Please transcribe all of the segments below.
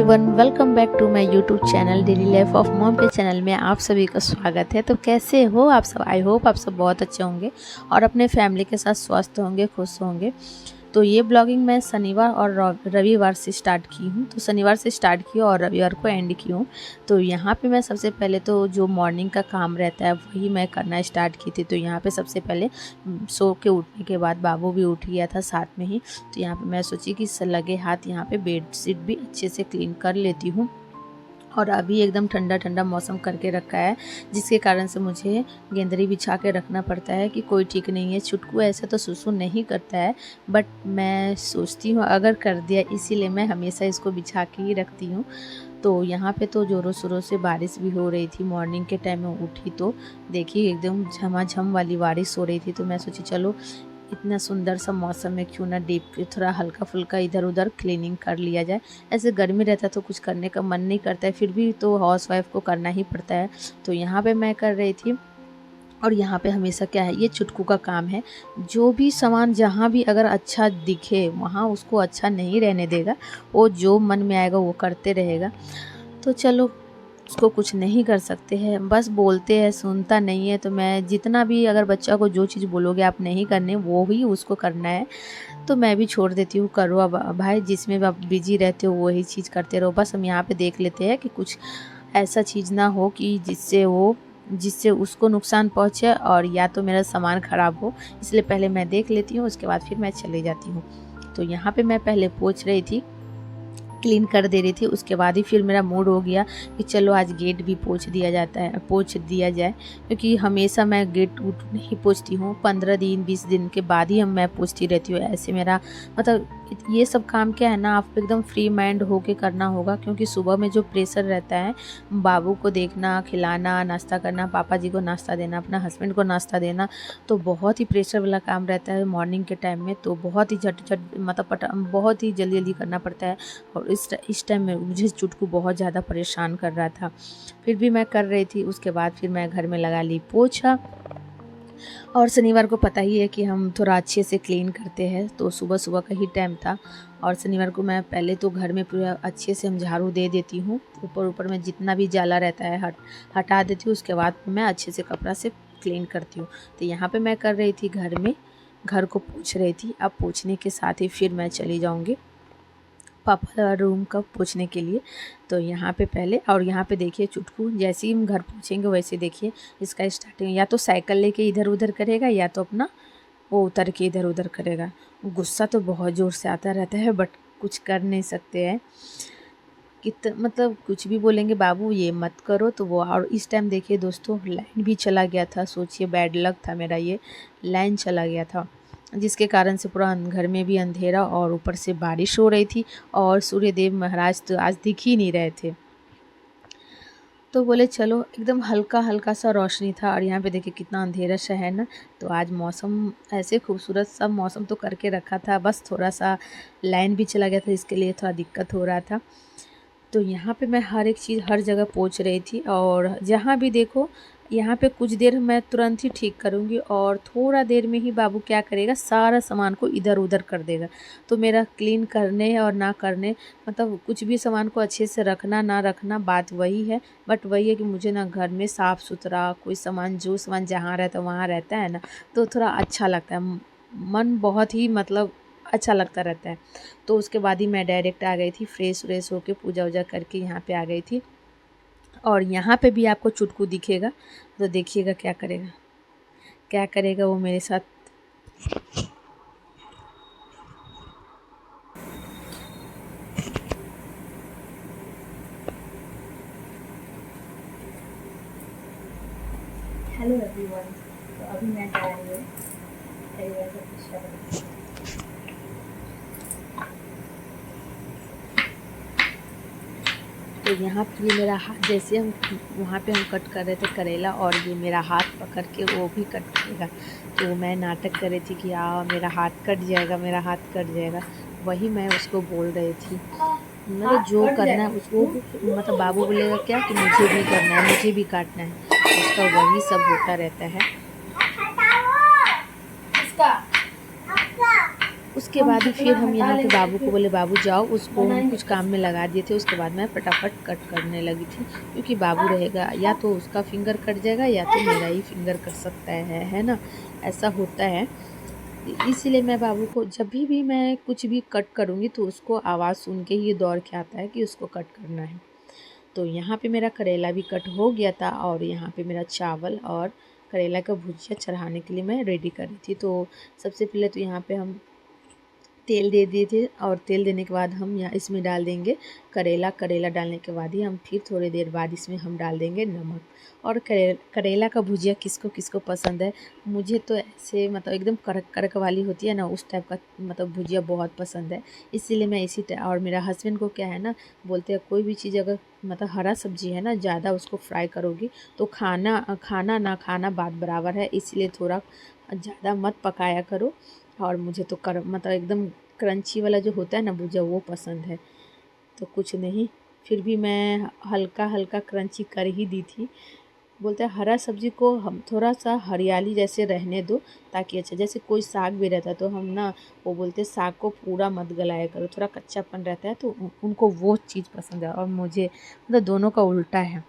Everyone, welcome back to my YouTube channel daily life of mom के channel में आप सभी का स्वागत है। तो कैसे हो आप सब? आई होप आप सब बहुत अच्छे होंगे और अपने फैमिली के साथ स्वस्थ होंगे, खुश होंगे। तो ये ब्लॉगिंग मैं शनिवार और रविवार से स्टार्ट की हूँ। तो शनिवार से स्टार्ट की और रविवार को एंड की हूँ। तो यहाँ पे मैं सबसे पहले तो जो मॉर्निंग का काम रहता है वही मैं करना स्टार्ट की थी। तो यहाँ पे सबसे पहले सो के उठने के बाद बाबू भी उठ गया था साथ में ही। तो यहाँ पे मैं सोची कि लगे हाथ यहाँ पे बेडशीट भी अच्छे से क्लीन कर लेती हूँ। और अभी एकदम ठंडा ठंडा मौसम करके रखा है, जिसके कारण से मुझे गेंदरी बिछा के रखना पड़ता है कि कोई ठीक नहीं है। छुटकू ऐसे तो सुसु नहीं करता है, बट मैं सोचती हूँ अगर कर दिया, इसीलिए मैं हमेशा इसको बिछा के ही रखती हूँ। तो यहाँ पे तो ज़ोरों शोरों से बारिश भी हो रही थी। मॉर्निंग के टाइम में उठी तो देखिए एकदम झमाझम वाली बारिश हो रही थी। तो मैं सोची चलो इतना सुंदर सा मौसम में क्यों ना डीप थोड़ा हल्का फुल्का इधर उधर क्लीनिंग कर लिया जाए। ऐसे गर्मी रहता तो कुछ करने का मन नहीं करता है, फिर भी तो हाउस वाइफ को करना ही पड़ता है। तो यहाँ पे मैं कर रही थी। और यहाँ पे हमेशा क्या है, ये चुटकू का काम है। जो भी सामान जहाँ भी अगर अच्छा दिखे वहाँ उसको अच्छा नहीं रहने देगा। वो जो मन में आएगा वो करते रहेगा। तो चलो उसको कुछ नहीं कर सकते हैं, बस बोलते हैं, सुनता नहीं है। तो मैं जितना भी अगर बच्चा को जो चीज़ बोलोगे आप नहीं करने, वो ही उसको करना है। तो मैं भी छोड़ देती हूँ, करो अब भाई, जिसमें आप बिजी रहते हो वही चीज़ करते रहो। बस हम यहाँ पे देख लेते हैं कि कुछ ऐसा चीज़ ना हो कि जिससे उसको नुकसान पहुँचे और या तो मेरा सामान ख़राब हो। इसलिए पहले मैं देख लेती हूँ, उसके बाद फिर मैं चली जाती हूँ। तो यहाँ पे मैं पहले पोंछ रही थी, क्लीन कर दे रही थी। उसके बाद ही फिर मेरा मूड हो गया कि चलो आज गेट भी पोंछ दिया जाए, क्योंकि हमेशा मैं गेट उठ नहीं पोंछती हूँ। 15 दिन 20 दिन के बाद ही मैं पोंछती रहती हूँ। ऐसे मेरा मतलब ये सब काम क्या है ना, आपको एकदम फ्री माइंड होके करना होगा, क्योंकि सुबह में जो प्रेशर रहता है, बाबू को देखना, खिलाना, नाश्ता करना, पापा जी को नाश्ता देना, अपना हस्बैंड को नाश्ता देना, तो बहुत ही प्रेशर वाला काम रहता है मॉर्निंग के टाइम में। तो बहुत ही झट मतलब बहुत ही जल्दी जल्दी करना पड़ता है। और इस टाइम में मुझे चुटकू बहुत ज़्यादा परेशान कर रहा था, फिर भी मैं कर रही थी। उसके बाद फिर मैं घर में लगा ली पोछा। और शनिवार को पता ही है कि हम थोड़ा अच्छे से क्लीन करते हैं, तो सुबह सुबह का ही टाइम था। और शनिवार को मैं पहले तो घर में पूरा अच्छे से हम झाड़ू दे देती हूँ, ऊपर में जितना भी जाला रहता है हटा देती हूँ। उसके बाद मैं अच्छे से कपड़ा से क्लीन करती हूँ। तो यहाँ पे मैं कर रही थी घर को पोंछ रही थी। अब पोंछने के साथ ही फिर मैं चली जाऊँगी पापा रूम का पोंछने के लिए। तो यहाँ पे पहले, और यहाँ पे देखिए चुटकू जैसे ही हम घर पोंछेंगे वैसे देखिए इसका स्टार्टिंग या तो साइकिल लेके इधर उधर करेगा, या तो अपना वो उतर के इधर उधर करेगा। गुस्सा तो बहुत ज़ोर से आता रहता है, बट कुछ कर नहीं सकते हैं। मतलब कुछ भी बोलेंगे, बाबू ये मत करो तो वो। और इस टाइम देखिए दोस्तों लाइन भी चला गया था। सोचिए बैड लक था मेरा, ये लाइन चला गया था, जिसके कारण से पूरा घर में भी अंधेरा और ऊपर से बारिश हो रही थी। और सूर्यदेव महाराज तो आज दिख ही नहीं रहे थे। तो बोले चलो, एकदम हल्का हल्का सा रोशनी था। और यहाँ पे देखिए कितना अंधेरा सा है ना। तो आज मौसम ऐसे खूबसूरत सा मौसम तो करके रखा था, बस थोड़ा सा लाइन भी चला गया था, इसके लिए थोड़ा दिक्कत हो रहा था। तो यहाँ पे मैं हर एक चीज़ हर जगह पोंछ रही थी। और जहाँ भी देखो यहाँ पे कुछ देर मैं तुरंत ही ठीक करूँगी, और थोड़ा देर में ही बाबू क्या करेगा, सारा सामान को इधर उधर कर देगा। तो मेरा क्लीन करने और ना करने, मतलब कुछ भी सामान को अच्छे से रखना ना रखना बात वही है। बट वही है कि मुझे ना घर में साफ़ सुथरा कोई सामान, जो सामान जहाँ रहता है वहाँ रहता है ना, तो थोड़ा अच्छा लगता है, मन बहुत ही मतलब अच्छा लगता रहता है। तो उसके बाद ही मैं डायरेक्ट आ गई थी, फ्रेश व्रेश होके पूजा वूजा करके यहाँ पे आ गई थी। और यहाँ पे भी आपको चुटकू दिखेगा, तो देखिएगा क्या करेगा वो मेरे साथ। हेलो एवरीवन, तो अभी मैं जा रही हूँ परिवार को खुश करने। तो यहाँ पे ये मेरा हाथ, जैसे हम वहाँ पे हम कट कर रहे थे करेला, और ये मेरा हाथ पकड़ के वो भी कट करेगा। तो मैं नाटक कर रही थी कि मेरा हाथ कट जाएगा, मेरा हाथ कट जाएगा। वही मैं उसको बोल रही थी, मतलब जो करना है उसको, मतलब बाबू बोलेगा क्या कि मुझे भी करना है, मुझे भी काटना है, उसका वही सब होता रहता है। उसके बाद ही फिर हम यहाँ पे बाबू को बोले बाबू जाओ, उसको हम कुछ काम में लगा दिए थे। उसके बाद मैं फटाफट कट करने लगी थी, क्योंकि बाबू रहेगा या तो उसका फिंगर कट जाएगा या तो मेरा ही फिंगर कट सकता है ना, ऐसा होता है। इसीलिए मैं बाबू को जब भी मैं कुछ भी कट करूँगी तो उसको आवाज़ सुन के ही दौड़ के आता है कि उसको कट करना है। तो यहाँ पे मेरा करेला भी कट हो गया था और यहाँ पे मेरा चावल और करेला का भुजिया चढ़ाने के लिए मैं रेडी कर रही थी। तो सबसे पहले तो यहाँ पे हम तेल दे दिए थे और तेल देने के बाद हम यहाँ इसमें डाल देंगे करेला। करेला डालने के बाद ही हम फिर थोड़ी देर बाद इसमें हम डाल देंगे नमक। और करेला का भुजिया किसको किसको पसंद है। मुझे तो ऐसे मतलब एकदम कड़क कड़क वाली होती है ना, उस टाइप का मतलब भुजिया बहुत पसंद है, इसीलिए मैं इसी और मेरा हस्बैंड को क्या है ना, बोलते हैं कोई भी चीज़ अगर मतलब हरा सब्जी है ना, ज़्यादा उसको फ्राई करोगी तो खाना ना खाना बात बराबर है, इसलिए थोड़ा ज़्यादा मत पकाया करो। और मुझे तो मतलब एकदम क्रंची वाला जो होता है ना भुजिया वो पसंद है। तो कुछ नहीं, फिर भी मैं हल्का हल्का क्रंची कर ही दी थी। बोलते हैं हरा सब्जी को हम थोड़ा सा हरियाली जैसे रहने दो, ताकि अच्छा, जैसे कोई साग भी रहता है तो हम ना, वो बोलते हैं साग को पूरा मत गलाया करो, थोड़ा कच्चापन रहता है, तो उनको वो चीज़ पसंद है और मुझे मतलब दोनों का उल्टा है।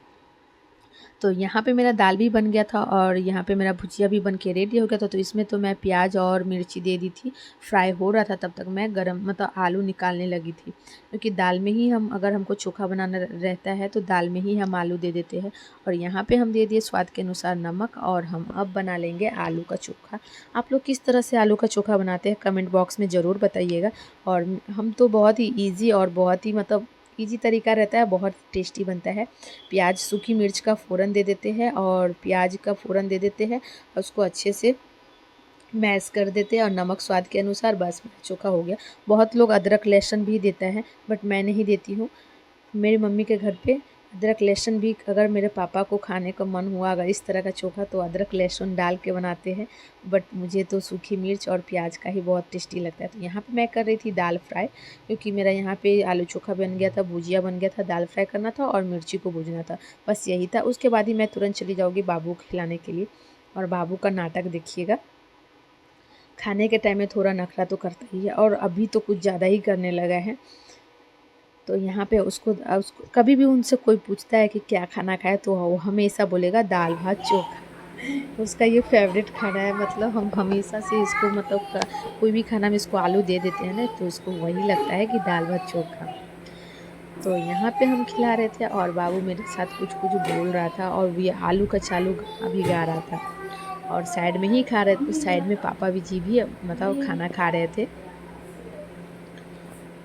तो यहाँ पे मेरा दाल भी बन गया था और यहाँ पे मेरा भुजिया भी बन के रेडी हो गया था। तो इसमें तो मैं प्याज और मिर्ची दे दी थी, फ्राई हो रहा था, तब तक मैं गरम मतलब आलू निकालने लगी थी, क्योंकि दाल में ही हम अगर हमको चोखा बनाना रहता है तो दाल में ही हम आलू दे देते हैं। और यहाँ पे हम दे दिए स्वाद के अनुसार नमक और हम अब बना लेंगे आलू का चोखा। आप लोग किस तरह से आलू का चोखा बनाते हैं कमेंट बॉक्स में ज़रूर बताइएगा। और हम तो बहुत ही ईजी और बहुत ही मतलब ईजी तरीका रहता है, बहुत टेस्टी बनता है। प्याज सूखी मिर्च का फ़ोरन दे देते हैं और प्याज का फ़ोरन दे देते हैं और उसको अच्छे से मैश कर देते हैं और नमक स्वाद के अनुसार, बस चोखा हो गया। बहुत लोग अदरक लहसुन भी देता है, बट मैं नहीं देती हूँ। मेरी मम्मी के घर पे अदरक लहसुन भी, अगर मेरे पापा को खाने का मन हुआ अगर इस तरह का चोखा, तो अदरक लहसुन डाल के बनाते हैं, बट मुझे तो सूखी मिर्च और प्याज का ही बहुत टेस्टी लगता है। तो यहाँ पे मैं कर रही थी दाल फ्राई, क्योंकि मेरा यहाँ पे आलू चोखा बन गया था, भुजिया बन गया था, दाल फ्राई करना था और मिर्ची को भूजना था, बस यही था। उसके बाद ही मैं तुरंत चली जाऊँगी बाबू को खिलाने के लिए। और बाबू का नाटक देखिएगा, खाने के टाइम में थोड़ा नखरा तो करता ही है और अभी तो कुछ ज़्यादा ही करने लगा है। तो यहाँ पे उसको कभी भी उनसे कोई पूछता है कि क्या खाना खाए, तो वो हमेशा बोलेगा दाल भात चोखा। उसका ये फेवरेट खाना है, मतलब हम हमेशा से इसको मतलब कोई भी खाना में इसको आलू दे देते हैं ना, तो इसको वही लगता है कि दाल भात चोखा। तो यहाँ पे हम खिला रहे थे और बाबू मेरे साथ कुछ कुछ बोल रहा था और ये आलू का चालू गाना भी गा रहा था और साइड में ही खा रहे थे, साइड में पापा जी भी मतलब खाना खा रहे थे।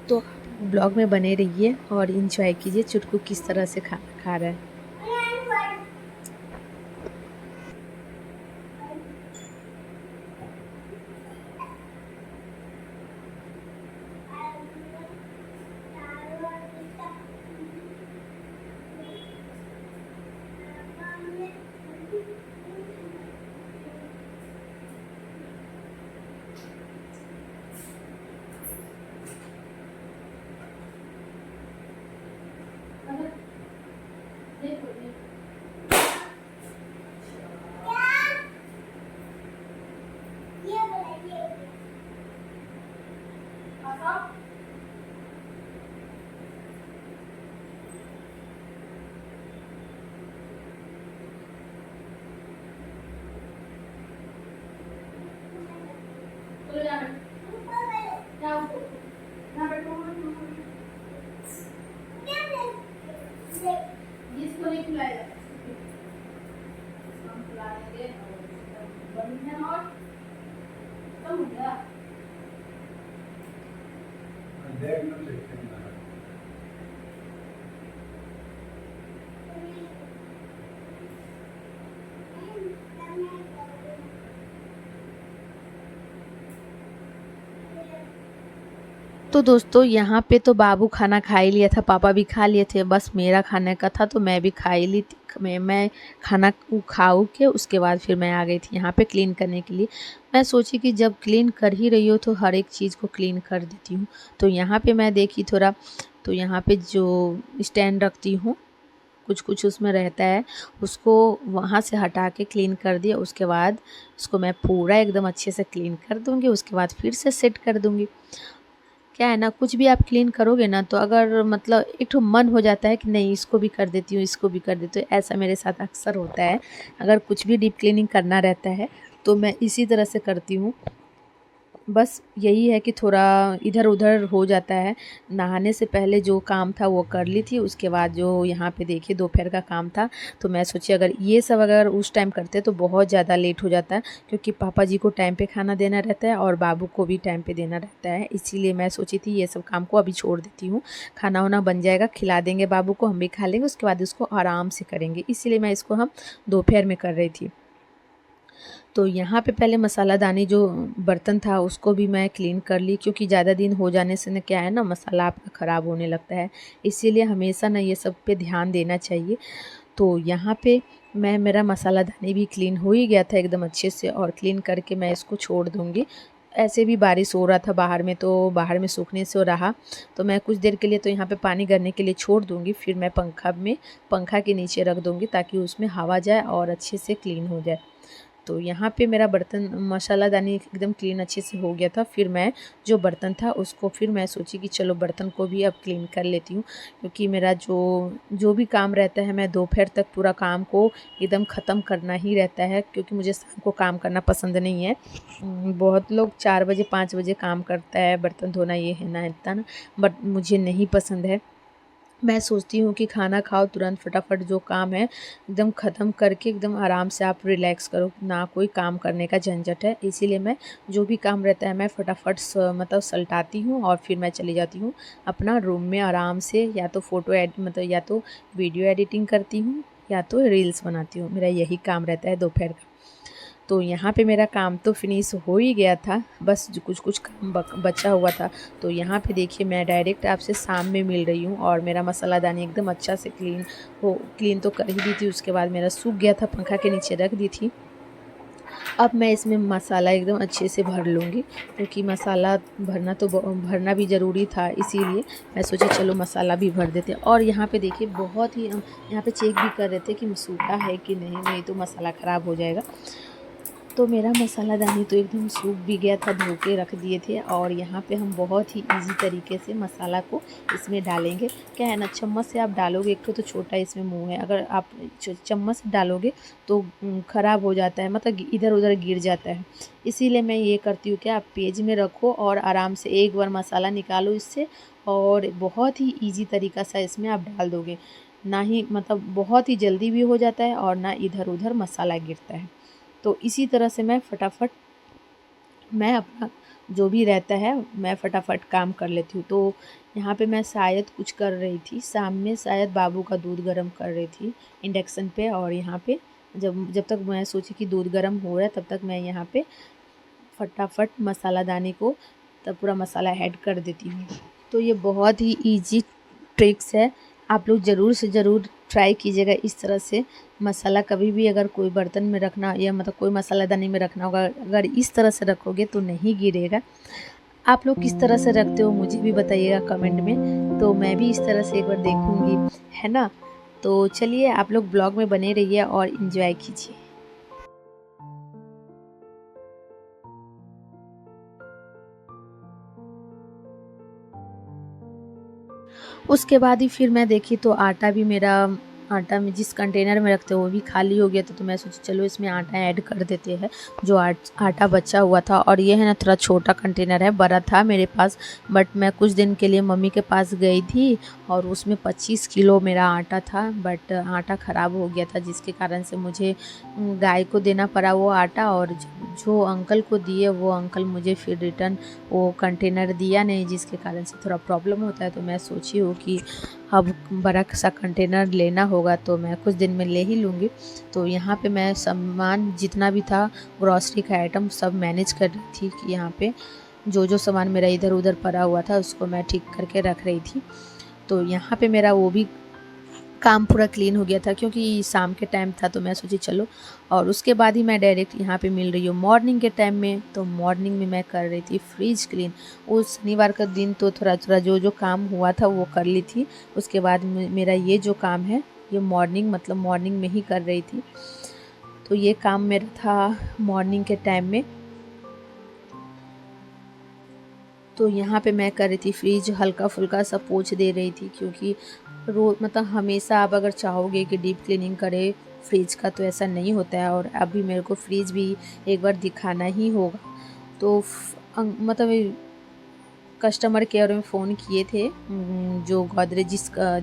तो ब्लॉग में बने रहिए और इंजॉय कीजिए चुटकू किस तरह से खाना खा रहा है। जिसको नहीं खिलाएगा हम खिलाएंगे और कम हो गया। तो दोस्तों यहाँ पे तो बाबू खाना खा ही लिया था, पापा भी खा लिए थे, बस मेरा खाने का था तो मैं भी खा ही ली थी। मैं खाना खाऊ के उसके बाद फिर मैं आ गई थी यहाँ पे क्लीन करने के लिए। मैं सोची कि जब क्लीन कर ही रही हो तो हर एक चीज़ को क्लीन कर देती हूँ। तो यहाँ पे मैं देखी थोड़ा, तो यहाँ पे जो स्टैंड रखती हूँ कुछ कुछ उसमें रहता है उसको वहाँ से हटा के क्लीन कर दिया। उसके बाद उसको मैं पूरा एकदम अच्छे से क्लीन कर दूँगी, उसके बाद फिर से सेट कर दूँगी। क्या है ना, कुछ भी आप क्लीन करोगे ना तो अगर मतलब एक ठो मन हो जाता है कि नहीं इसको भी कर देती हूँ, इसको भी कर देती हूँ। ऐसा मेरे साथ अक्सर होता है, अगर कुछ भी डीप क्लीनिंग करना रहता है तो मैं इसी तरह से करती हूँ। बस यही है कि थोड़ा इधर उधर हो जाता है। नहाने से पहले जो काम था वो कर ली थी, उसके बाद जो यहाँ पे देखिए दोपहर का काम था, तो मैं सोची अगर ये सब अगर उस टाइम करते तो बहुत ज़्यादा लेट हो जाता है, क्योंकि पापा जी को टाइम पे खाना देना रहता है और बाबू को भी टाइम पे देना रहता है। इसीलिए मैं सोची थी ये सब काम को अभी छोड़ देती हूँ। खाना वाना बन जाएगा, खिला देंगे बाबू को, हम भी खा लेंगे, उसके बाद उसको आराम से करेंगे। इसीलिए मैं इसको हम दोपहर में कर रही थी। तो यहाँ पे पहले मसालादानी जो बर्तन था उसको भी मैं क्लीन कर ली, क्योंकि ज़्यादा दिन हो जाने से ना क्या है ना, मसाला आपका ख़राब होने लगता है। इसीलिए हमेशा ना ये सब पे ध्यान देना चाहिए। तो यहाँ पे मेरा मसालादानी भी क्लीन हो ही गया था एकदम अच्छे से, और क्लीन करके मैं इसको छोड़ दूँगी। ऐसे भी बारिश हो रहा था बाहर में, तो बाहर में सूखने से रहा, तो मैं कुछ देर के लिए तो यहाँ पे पानी गिरने के लिए छोड़ दूँगी। फिर मैं पंखा के नीचे रख दूँगी ताकि उसमें हवा जाए और अच्छे से क्लीन हो जाए। तो यहाँ पे मेरा बर्तन मसालादानी एकदम क्लीन अच्छे से हो गया था। फिर मैं जो बर्तन था उसको फिर मैं सोची कि चलो बर्तन को भी अब क्लीन कर लेती हूँ, क्योंकि मेरा जो भी काम रहता है मैं दोपहर तक पूरा काम को एकदम ख़त्म करना ही रहता है, क्योंकि मुझे शाम को काम करना पसंद नहीं है। बहुत लोग 4 बजे 5 बजे काम करता है, बर्तन धोना ये है ना इतना ना, बट मुझे नहीं पसंद है। मैं सोचती हूँ कि खाना खाओ तुरंत फटाफट जो काम है एकदम ख़त्म करके एकदम आराम से आप रिलैक्स करो, ना कोई काम करने का झंझट है। इसीलिए मैं जो भी काम रहता है मैं फटाफट मतलब सलटाती हूँ और फिर मैं चली जाती हूँ अपना रूम में आराम से, या तो मतलब या तो वीडियो एडिटिंग करती हूँ या तो रील्स बनाती हूँ। मेरा यही काम रहता है दोपहर का। तो यहाँ पे मेरा काम तो फिनिश हो ही गया था, बस जो कुछ कुछ काम बचा हुआ था। तो यहाँ पे देखिए मैं डायरेक्ट आपसे शाम में मिल रही हूँ, और मेरा मसालादानी एकदम अच्छा से क्लीन तो कर ही दी थी। उसके बाद मेरा सूख गया था, पंखा के नीचे रख दी थी। अब मैं इसमें मसाला एकदम अच्छे से भर लूँगी, क्योंकि मसाला भरना भी ज़रूरी था। इसीलिए मैं सोची चलो मसाला भी भर देते। और यहाँ पे देखिए बहुत ही यहाँ पे चेक भी कर रहे थे कि सूखा है कि नहीं तो मसाला ख़राब हो जाएगा। तो मेरा मसालादानी तो एकदम सूख भी गया था, धो के रख दिए थे। और यहाँ पे हम बहुत ही इजी तरीके से मसाला को इसमें डालेंगे। क्या है ना, चम्मच से आप डालोगे, एक तो छोटा इसमें मुंह है, अगर आप चम्मच से डालोगे तो ख़राब हो जाता है, मतलब इधर उधर गिर जाता है। इसीलिए मैं ये करती हूँ कि आप पेज में रखो और आराम से एक बार मसाला निकालो इससे, और बहुत ही ईजी तरीक़ा से इसमें आप डाल दोगे। ना ही मतलब बहुत ही जल्दी भी हो जाता है और ना इधर उधर मसाला गिरता है। तो इसी तरह से मैं अपना जो भी रहता है मैं फटाफट काम कर लेती हूँ। तो यहाँ पे मैं शायद कुछ कर रही थी, शाम में शायद बाबू का दूध गर्म कर रही थी इंडक्शन पे। और यहाँ पे जब तक मैं सोची कि दूध गर्म हो रहा है तब तक मैं यहाँ पे फटाफट मसालादानी को तब पूरा मसाला ऐड कर देती हूँ। तो ये बहुत ही ईजी ट्रिक्स है, आप लोग ज़रूर से ज़रूर ट्राई कीजिएगा इस तरह से। मसाला कभी भी अगर कोई बर्तन में रखना या मतलब कोई मसालादानी में रखना होगा, अगर इस तरह से रखोगे तो नहीं गिरेगा। आप लोग किस तरह से रखते हो मुझे भी बताइएगा कमेंट में, तो मैं भी इस तरह से एक बार देखूँगी, है ना। तो चलिए आप लोग ब्लॉग में बने रहिए और इन्जॉय कीजिए। उसके बाद ही फिर मैं देखी तो आटा में जिस कंटेनर में रखते हो वो भी खाली हो गया था। तो मैं सोची चलो इसमें आटा ऐड कर देते हैं, जो आटा बचा हुआ था। और ये है ना थोड़ा छोटा कंटेनर है, बड़ा था मेरे पास, बट मैं कुछ दिन के लिए मम्मी के पास गई थी और उसमें 25 किलो मेरा आटा था। बट आटा ख़राब हो गया था, जिसके कारण से मुझे गाय को देना पड़ा वो आटा। और जो अंकल को दिए वो अंकल मुझे फिर रिटर्न वो कंटेनर दिया नहीं, जिसके कारण से थोड़ा प्रॉब्लम होता है। तो मैं सोची हूँ कि अब बड़ा सा कंटेनर लेना होगा, तो मैं कुछ दिन में ले ही लूँगी। तो यहाँ पे मैं सामान जितना भी था ग्रॉसरी का आइटम सब मैनेज कर रही थी कि यहाँ पे जो सामान मेरा इधर उधर पड़ा हुआ था उसको मैं ठीक करके रख रही थी। तो यहाँ पे मेरा वो भी काम पूरा क्लीन हो गया था, क्योंकि शाम के टाइम था। तो मैं सोची चलो, और उसके बाद ही मैं डायरेक्ट यहाँ पे मिल रही हूँ मॉर्निंग के टाइम में। तो मॉर्निंग में मैं कर रही थी फ्रिज क्लीन। उस शनिवार का दिन तो थोड़ा थोड़ा जो काम हुआ था वो कर ली थी। उसके बाद मेरा ये जो काम है ये मॉर्निंग में ही कर रही थी। तो ये काम मेरा था मॉर्निंग के टाइम में। तो यहाँ पे मैं कर रही थी फ्रिज हल्का फुल्का सा पोंछ दे रही थी, क्योंकि हमेशा आप अगर चाहोगे कि डीप क्लीनिंग करे फ्रिज का तो ऐसा नहीं होता है। और अभी मेरे को फ्रिज भी एक बार दिखाना ही होगा। तो कस्टमर केयर में फ़ोन किए थे, जो गोदरेज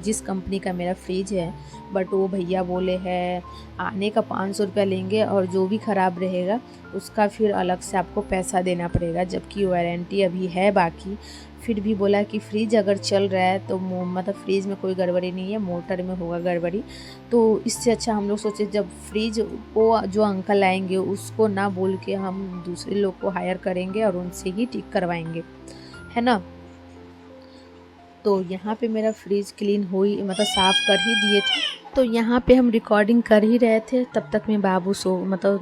जिस कंपनी का मेरा फ्रिज है, बट वो भैया बोले हैं आने का 500 रुपया लेंगे और जो भी ख़राब रहेगा उसका फिर अलग से आपको पैसा देना पड़ेगा, जबकि वारंटी अभी है बाकी। फिर भी बोला कि फ्रिज अगर चल रहा है तो फ्रिज में कोई गड़बड़ी नहीं है, मोटर में होगा गड़बड़ी। तो इससे अच्छा हम लोग सोचे जब फ्रिज वो जो अंकल आएंगे उसको ना बोल के हम दूसरे लोग को हायर करेंगे और उनसे ही ठीक करवाएंगे, है ना। तो यहाँ पे मेरा फ्रिज क्लीन साफ़ कर ही दिए थे। तो यहाँ पे हम रिकॉर्डिंग कर ही रहे थे, तब तक में बाबू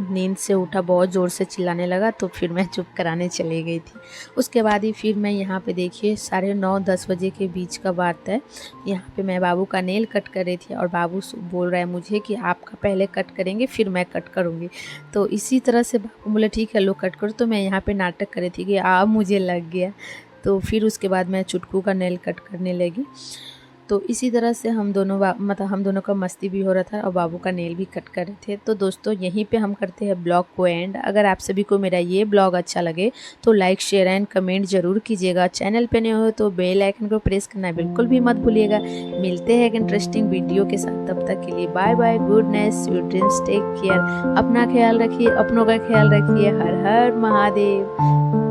नींद से उठा, बहुत ज़ोर से चिल्लाने लगा। तो फिर मैं चुप कराने चली गई थी। उसके बाद ही फिर मैं यहाँ पे देखिए 9:30-10 बजे के बीच का बात है, यहाँ पे मैं बाबू का नेल कट कर रही थी और बाबू बोल रहा है मुझे कि आपका पहले कट करेंगे फिर मैं कट करूँगी। तो इसी तरह से बाबू बोले ठीक है लो कट करो। तो मैं यहाँ पर नाटक कर रही थी कि मुझे लग गया। तो फिर उसके बाद मैं चुटकू का नेल कट करने लगी। तो इसी तरह से हम दोनों का मस्ती भी हो रहा था और बाबू का नेल भी कट कर रहे थे। तो दोस्तों यहीं पे हम करते हैं ब्लॉग को एंड। अगर आप सभी को मेरा ये ब्लॉग अच्छा लगे तो लाइक शेयर एंड कमेंट ज़रूर कीजिएगा। चैनल पे नए हो तो बेल आइकन को प्रेस करना बिल्कुल भी मत भूलिएगा। मिलते हैं एक इंटरेस्टिंग वीडियो के साथ, तब तक के लिए bye bye, good night, sweet dreams, take care. अपना ख्याल रखिए, अपनों का ख्याल रखिए। हर हर महादेव।